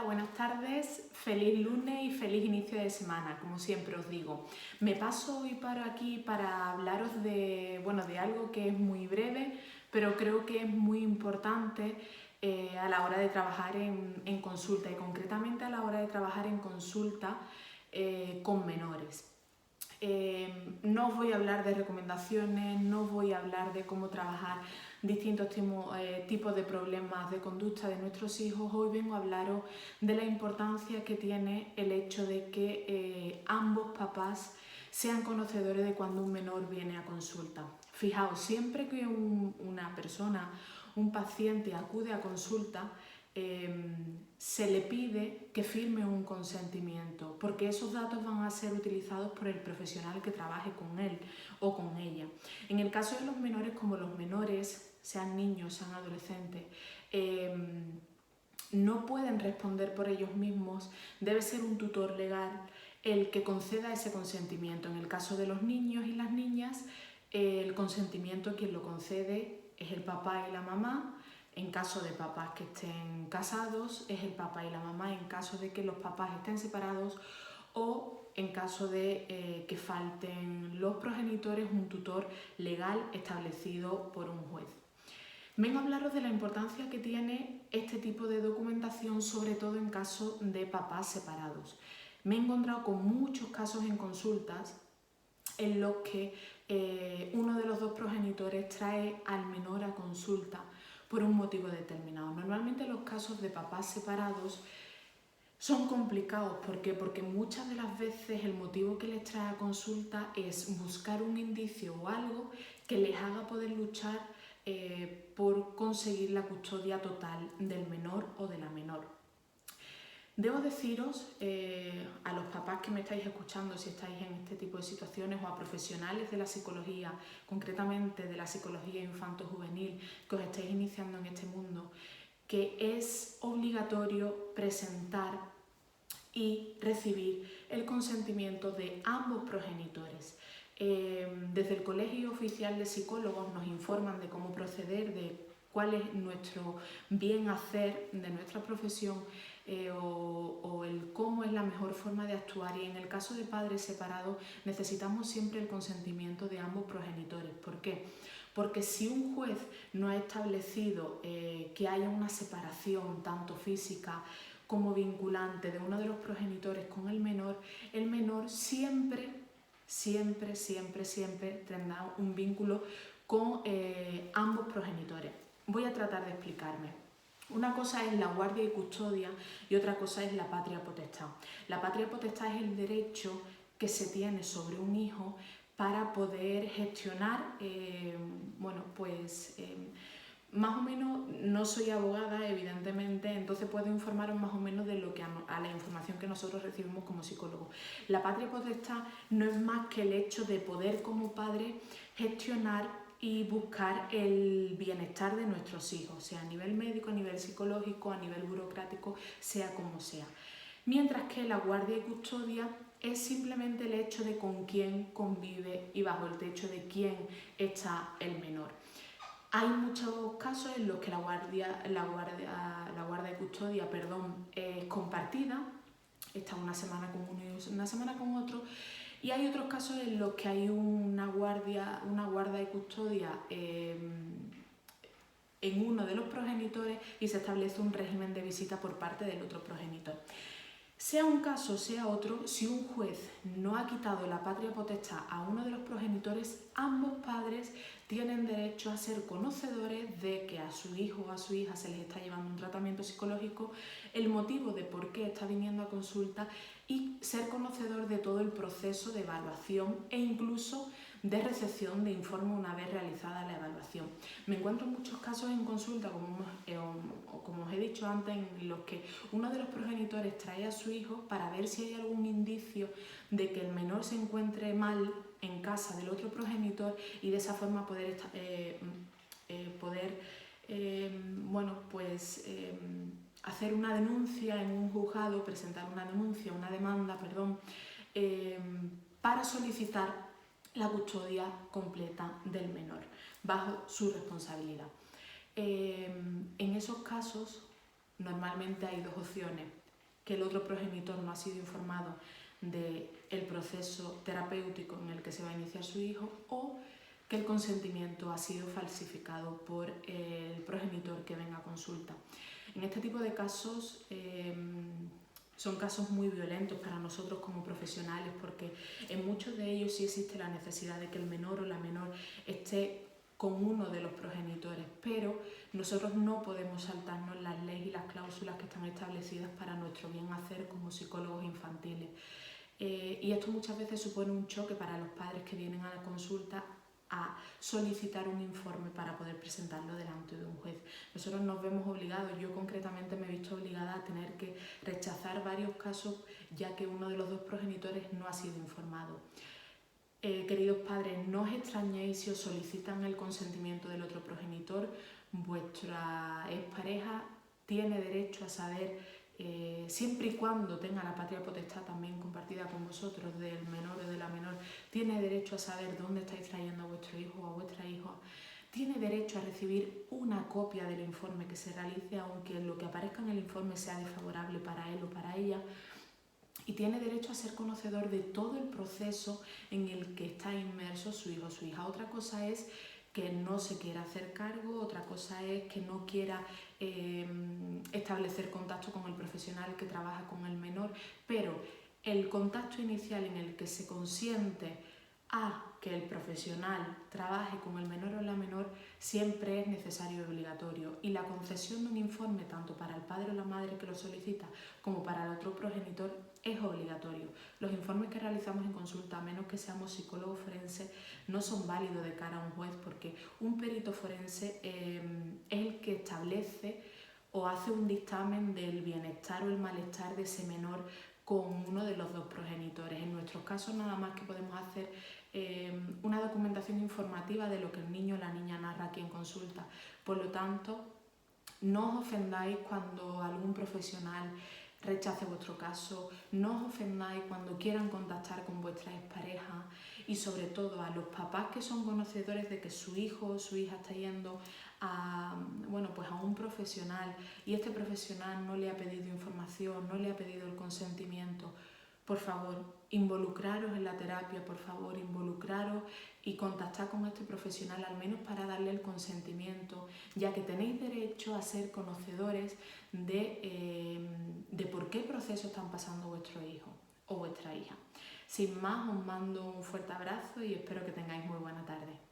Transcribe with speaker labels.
Speaker 1: Buenas tardes, feliz lunes y feliz inicio de semana, como siempre os digo. Me paso hoy para aquí para hablaros de algo que es muy breve, pero creo que es muy importante a la hora de trabajar en consulta y concretamente a la hora de trabajar en consulta con menores. No os voy a hablar de recomendaciones, no os voy a hablar de cómo trabajar distintos tipos de problemas de conducta de nuestros hijos. Hoy vengo a hablaros de la importancia que tiene el hecho de que ambos papás sean conocedores de cuando un menor viene a consulta. Fijaos, siempre que una persona, un paciente acude a consulta, se le pide que firme un consentimiento, porque esos datos van a ser utilizados por el profesional que trabaje con él o con ella. En el caso de los menores, como los menores, sean niños, sean adolescentes, no pueden responder por ellos mismos, debe ser un tutor legal el que conceda ese consentimiento. En el caso de los niños y las niñas, el consentimiento quien lo concede es el papá y la mamá. En caso de papás que estén casados, es el papá y la mamá. En caso de que los papás estén separados o en caso de que falten los progenitores, un tutor legal establecido por un juez. Vengo a hablaros de la importancia que tiene este tipo de documentación, sobre todo en caso de papás separados. Me he encontrado con muchos casos en consultas en los que uno de los dos progenitores trae al menor a consulta por un motivo determinado. Normalmente los casos de papás separados son complicados. ¿Por qué? Porque muchas de las veces el motivo que les trae a consulta es buscar un indicio o algo que les haga poder luchar por conseguir la custodia total del menor o de la menor. Debo deciros a los papás que me estáis escuchando, si estáis en este tipo de situaciones, o a profesionales de la psicología, concretamente de la psicología infanto-juvenil, que os estáis iniciando en este mundo, que es obligatorio presentar y recibir el consentimiento de ambos progenitores. Desde el Colegio Oficial de Psicólogos nos informan de cómo proceder, de cuál es nuestro bien hacer de nuestra profesión o el cómo es la mejor forma de actuar, y en el caso de padres separados necesitamos siempre el consentimiento de ambos progenitores. ¿Por qué? Porque si un juez no ha establecido que haya una separación tanto física como vinculante de uno de los progenitores con el menor siempre tendrá un vínculo con ambos progenitores. Voy a tratar de explicarme. Una cosa es la guardia y custodia y otra cosa es la patria potestad. La patria potestad es el derecho que se tiene sobre un hijo para poder gestionar, más o menos, no soy abogada, evidentemente, entonces puedo informaros más o menos de lo que a la información que nosotros recibimos como psicólogos. La patria potestad no es más que el hecho de poder como padre gestionar y buscar el bienestar de nuestros hijos, sea a nivel médico, a nivel psicológico, a nivel burocrático, sea como sea. Mientras que la guardia y custodia es simplemente el hecho de con quién convive y bajo el techo de quién está el menor. Hay muchos casos en los que la guardia y custodia es compartida, está una semana con uno y una semana con otro, y hay otros casos en los que hay una guardia y custodia en uno de los progenitores y se establece un régimen de visita por parte del otro progenitor. Sea un caso, sea otro, si un juez no ha quitado la patria potestad a uno de los progenitores, ambos padres tienen derecho a ser conocedores de que a su hijo o a su hija se les está llevando un tratamiento psicológico, el motivo de por qué está viniendo a consulta y ser conocedor de todo el proceso de evaluación e incluso de recepción de informe una vez realizada la evaluación. Me encuentro en muchos casos en consulta, como os he dicho antes, en los que uno de los progenitores trae a su hijo para ver si hay algún indicio de que el menor se encuentre mal en casa del otro progenitor y de esa forma poder hacer una denuncia en un juzgado, presentar una demanda, para solicitar la custodia completa del menor bajo su responsabilidad. En esos casos normalmente hay dos opciones. que el otro progenitor no ha sido informado del proceso terapéutico en el que se va a iniciar su hijo, o que el consentimiento ha sido falsificado por el progenitor que venga a consulta. En este tipo de casos son casos muy violentos para nosotros como profesionales, porque en muchos de ellos sí existe la necesidad de que el menor o la menor esté con uno de los progenitores, pero nosotros no podemos saltarnos las leyes y las cláusulas que están establecidas para nuestro bien hacer como psicólogos infantiles. Y esto muchas veces supone un choque para los padres que vienen a la consulta a solicitar un informe para poder presentarlo delante de un juez. Nosotros nos vemos obligados, yo concretamente me he visto obligada a tener que rechazar varios casos ya que uno de los dos progenitores no ha sido informado. Queridos padres, no os extrañéis si os solicitan el consentimiento del otro progenitor. Vuestra expareja tiene derecho a saber, siempre y cuando tenga la patria potestad también compartida con vosotros, del menor o de la menor, tiene derecho a saber dónde estáis trayendo a vuestro hijo o a vuestra hija. Tiene derecho a recibir una copia del informe que se realice, aunque lo que aparezca en el informe sea desfavorable para él o para ella. Y tiene derecho a ser conocedor de todo el proceso en el que está inmerso su hijo o su hija. Otra cosa es que no se quiera hacer cargo, otra cosa es que no quiera establecer contacto con el profesional que trabaja con el menor, pero el contacto inicial en el que se consiente a que el profesional trabaje con el menor o la menor siempre es necesario y obligatorio, y la concesión de un informe tanto para el padre o la madre que lo solicita como para el otro progenitor es obligatorio. Los informes que realizamos en consulta, a menos que seamos psicólogos forenses, no son válidos de cara a un juez, porque un perito forense es el que establece o hace un dictamen del bienestar o el malestar de ese menor con uno de los dos progenitores. En nuestros casos nada más que podemos hacer una documentación informativa de lo que el niño o la niña narra aquí en consulta. Por lo tanto, no os ofendáis cuando algún profesional rechace vuestro caso, no os ofendáis cuando quieran contactar con vuestra expareja, y sobre todo a los papás que son conocedores de que su hijo o su hija está yendo a un profesional y este profesional no le ha pedido información, no le ha pedido el consentimiento. Por favor, involucraros en la terapia, por favor, involucraros y contactad con este profesional al menos para darle el consentimiento, ya que tenéis derecho a ser conocedores de por qué proceso están pasando vuestro hijo o vuestra hija. Sin más, os mando un fuerte abrazo y espero que tengáis muy buena tarde.